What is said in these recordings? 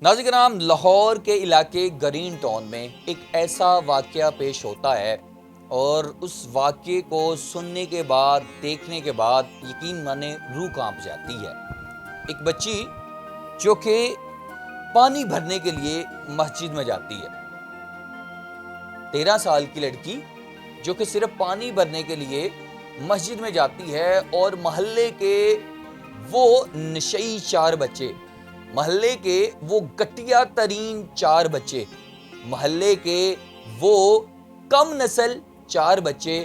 नाज़रीन करام, लाहौर के इलाके ग्रीन टाउन में एक ऐसा वाक़या पेश होता है और उस वाक़ये को सुनने के बाद, देखने के बाद यकीन माने रूह कांप जाती है। एक बच्ची जो कि पानी भरने के लिए मस्जिद में जाती है, 13 साल की लड़की जो कि सिर्फ पानी भरने के लिए मस्जिद में जाती है और मोहल्ले के वो नशई 4 बच्चे, मोहल्ले के वो घटिया तरीन 4 बच्चे, मोहल्ले के वो कम नस्ल 4 बच्चे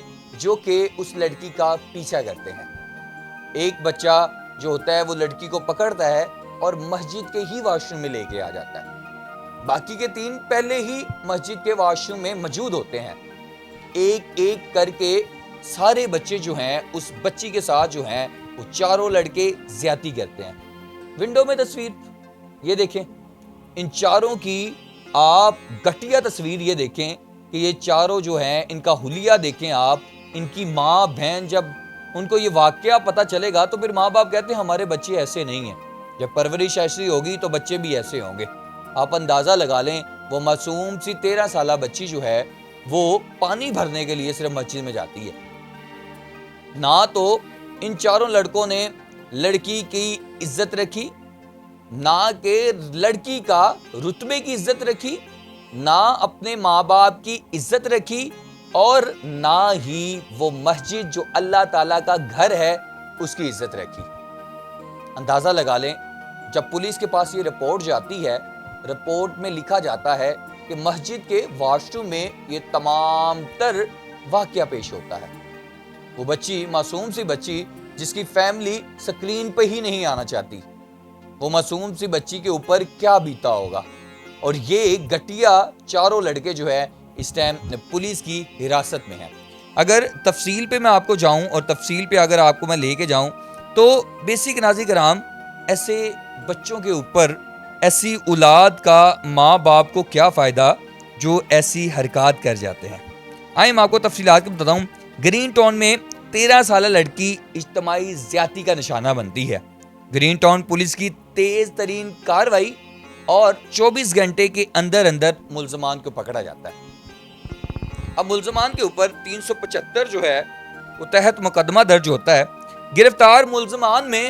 जो कि उस लड़की का पीछा करते हैं। एक बच्चा जो होता है वो लड़की को पकड़ता है और मस्जिद के ही वॉशरूम में लेके आ जाता है। बाकी के 3 पहले ही मस्जिद के वॉशरूम में मौजूद होते हैं। एक एक करके सारे बच्चे जो हैं उस बच्ची के साथ जो हैं वो चारों लड़के ज्यादती करते हैं। विंडो में तस्वीर ये देखें, इन चारों की आप घटिया तस्वीर ये देखें कि ये चारों जो हैं इनका हुलिया देखें आप। इनकी माँ बहन जब उनको ये वाकया पता चलेगा तो फिर माँ बाप कहते हैं हमारे बच्चे ऐसे नहीं हैं, जब परवरिश ऐसी होगी तो बच्चे भी ऐसे होंगे। आप अंदाज़ा लगा लें, वो मासूम सी 13 साला बच्ची जो है वो पानी भरने के लिए सिर्फ मस्जिद में जाती है। ना तो इन चारों लड़कों ने लड़की की इज्जत रखी, ना कि लड़की का रुतबे की इज्जत रखी, ना अपने माँ बाप की इज्जत रखी और ना ही वो मस्जिद जो अल्लाह ताला का घर है उसकी इज्जत रखी। अंदाज़ा लगा लें, जब पुलिस के पास ये रिपोर्ट जाती है, रिपोर्ट में लिखा जाता है कि मस्जिद के वॉशरूम में ये तमाम तर वाकया पेश होता है। वो बच्ची, मासूम सी बच्ची जिसकी फैमिली स्क्रीन पे ही नहीं आना चाहती, वो मासूम सी बच्ची के ऊपर क्या बीता होगा। और ये घटिया चारों लड़के जो है इस टाइम पुलिस की हिरासत में हैं। अगर तफसील पे मैं आपको जाऊं और तफसील पे अगर आपको मैं लेके जाऊं तो बेसिक नाज़रीन कराम, ऐसे बच्चों के ऊपर, ऐसी औलाद का माँ बाप को क्या फ़ायदा जो ऐसी हरकत कर जाते हैं। आइए मैं आपको तफसीलात बताता हूँ। ग्रीन टाउन में 13 साल लड़की इज्तिमाई ज़्यादती का निशाना बनती है। ग्रीन टाउन पुलिस की तेज तरीन कार्रवाई और 24 घंटे के अंदर अंदर मुल्ज़मान को पकड़ा जाता है। अब मुल्ज़मान के ऊपर 375 जो है वो तहत मुकदमा दर्ज होता है। गिरफ्तार मुल्ज़मान में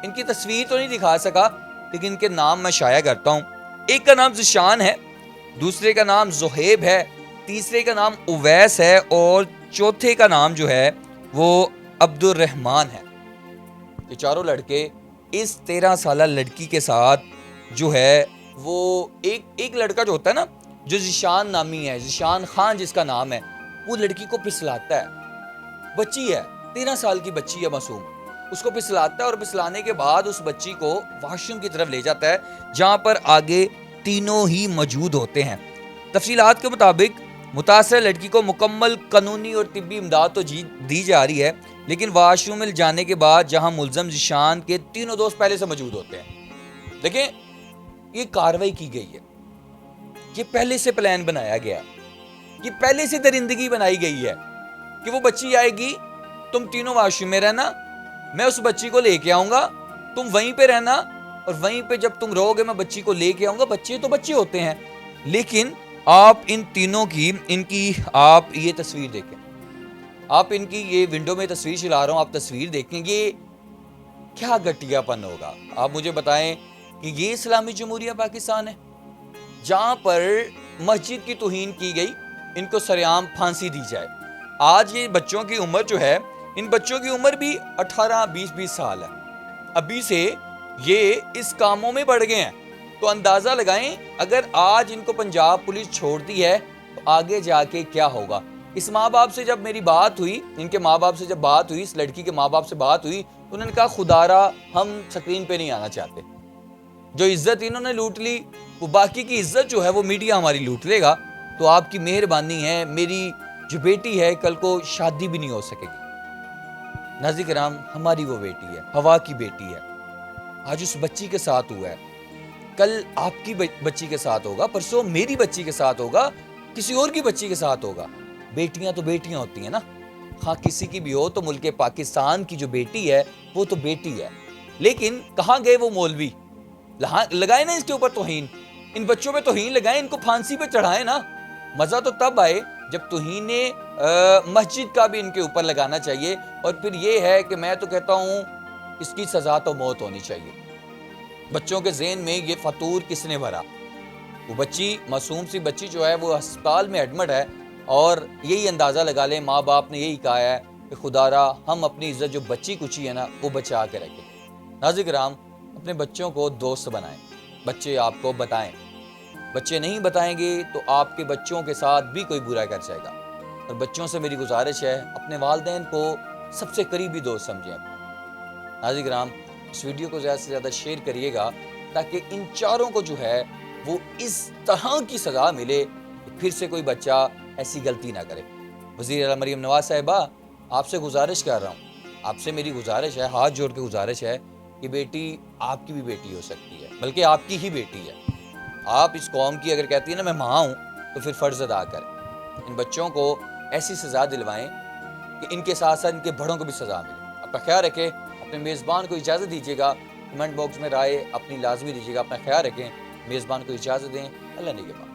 इनकी तस्वीर तो नहीं दिखा सका, लेकिन इनके नाम मैं शाया करता हूँ। एक का नाम ज़िशान है, दूसरे का नाम ज़ुहैब है, तीसरे का नाम उवैस है और चौथे का नाम जो है वो अब्दुल रहमान है। ये चारों लड़के इस 13 साल लड़की के साथ जो है वो एक लड़का जो होता है ना, जो ज़िशान नामी है, ज़िशान खान जिसका नाम है, वो लड़की को फिसलाता है। बच्ची है, 13 साल की बच्ची है मासूम, उसको फिसलाता है और फिसलाने के बाद उस बच्ची को वॉशरूम की तरफ ले जाता है जहाँ पर आगे तीनों ही मौजूद होते हैं। तफसीलात के मुताबिक मुतासर लड़की को मुकम्मल कानूनी और तिब्बी इमदाद तो दी जा रही है, लेकिन वॉशरूम में जाने के बाद जहाँ मुल्ज़म ज़िशान के तीनों दोस्त पहले से मौजूद होते हैं। देखें, ये कार्रवाई की गई है, ये पहले से प्लान बनाया गया है, ये पहले से दरिंदगी बनाई गई है कि वो बच्ची आएगी, तुम तीनों वॉशरूम में रहना, मैं उस बच्ची को लेके आऊँगा, तुम वहीं पे रहना और वहीं पे जब तुम रहोगे मैं बच्ची को लेके आऊँगा। बच्चे तो बच्चे होते हैं, लेकिन आप इन तीनों की, इनकी आप ये तस्वीर देखें, आप इनकी ये विंडो में तस्वीर चला रहा हूँ, आप तस्वीर देखें, ये क्या घटियापन होगा। आप मुझे बताएं कि ये इस्लामी जमहूरिया पाकिस्तान है जहाँ पर मस्जिद की तौहीन की गई, इनको सरेआम फांसी दी जाए। आज ये बच्चों की उम्र जो है, इन बच्चों की उम्र भी 18-20 साल है, अभी से ये इस कामों में बढ़ गए हैं। तो अंदाज़ा लगाएं, अगर आज इनको पंजाब पुलिस छोड़ती है तो आगे जाके क्या होगा। इस माँ बाप से जब मेरी बात हुई, इनके माँ बाप से जब बात हुई, इस लड़की के माँ बाप से बात हुई, तो उन्होंने कहा खुदारा हम स्क्रीन पे नहीं आना चाहते। जो इज्जत इन्होंने लूट ली, वो बाकी की इज्जत जो है वो मीडिया हमारी लूट लेगा। तो आपकी मेहरबानी है, मेरी जो बेटी है कल को शादी भी नहीं हो सकेगी। नाज़रीन किराम, हमारी वो बेटी है, हवा की बेटी है। आज उस बच्ची के साथ हुआ है, कल आपकी बच्ची के साथ होगा, परसों मेरी बच्ची के साथ होगा, किसी और की बच्ची के साथ होगा। बेटियां तो बेटियां होती हैं ना, हाँ किसी की भी हो, तो मुल्क पाकिस्तान की जो बेटी है वो तो बेटी है। लेकिन कहाँ गए वो मौलवी, لگائیں نا اس کے اوپر توہین، ان بچوں پہ توہین لگائیں، ان کو پھانسی پہ چڑھائیں نا. مزہ تو تب آئے جب توہین مسجد کا بھی ان کے اوپر لگانا چاہیے. اور پھر یہ ہے کہ میں تو کہتا ہوں اس کی سزا تو موت ہونی چاہیے. بچوں کے ذہن میں یہ فطور کس نے بھرا؟ وہ بچی، معصوم سی بچی جو ہے وہ ہسپتال میں ایڈمٹ ہے، اور یہی اندازہ لگا لیں ماں باپ نے یہی کہا ہے کہ خدا را ہم اپنی عزت جو بچی کچی ہے نا وہ بچا کے رکھیں. ناظرین کرام، اپنے بچوں کو دوست بنائیں، بچے آپ کو بتائیں. بچے نہیں بتائیں گے تو آپ کے بچوں کے ساتھ بھی کوئی برا کر جائے گا. اور بچوں سے میری گزارش ہے اپنے والدین کو سب سے قریبی دوست سمجھیں. ناظرین کرام، اس ویڈیو کو زیادہ سے زیادہ شیئر کریے گا تاکہ ان چاروں کو جو ہے وہ اس طرح کی سزا ملے کہ پھر سے کوئی بچہ ایسی غلطی نہ کرے. وزیر اعلیٰ مریم نواز صاحبہ، آپ سے گزارش کر رہا ہوں، آپ سے میری گزارش ہے، ہاتھ جوڑ کے گزارش ہے کہ بیٹی آپ کی بھی بیٹی ہو سکتی ہے، بلکہ آپ کی ہی بیٹی ہے. آپ اس قوم کی اگر کہتی ہے نا میں ماں ہوں تو پھر فرض ادا کریں. ان بچوں کو ایسی سزا دلوائیں کہ ان کے ساتھ ساتھ ان کے بڑوں کو بھی سزا ملے. اپنا خیال رکھیں، اپنے میزبان کو اجازت دیجیے گا. کمنٹ باکس میں رائے اپنی لازمی دیجیے گا. اپنا خیال رکھیں، میزبان کو اجازت دیں. اللہ نگہبان.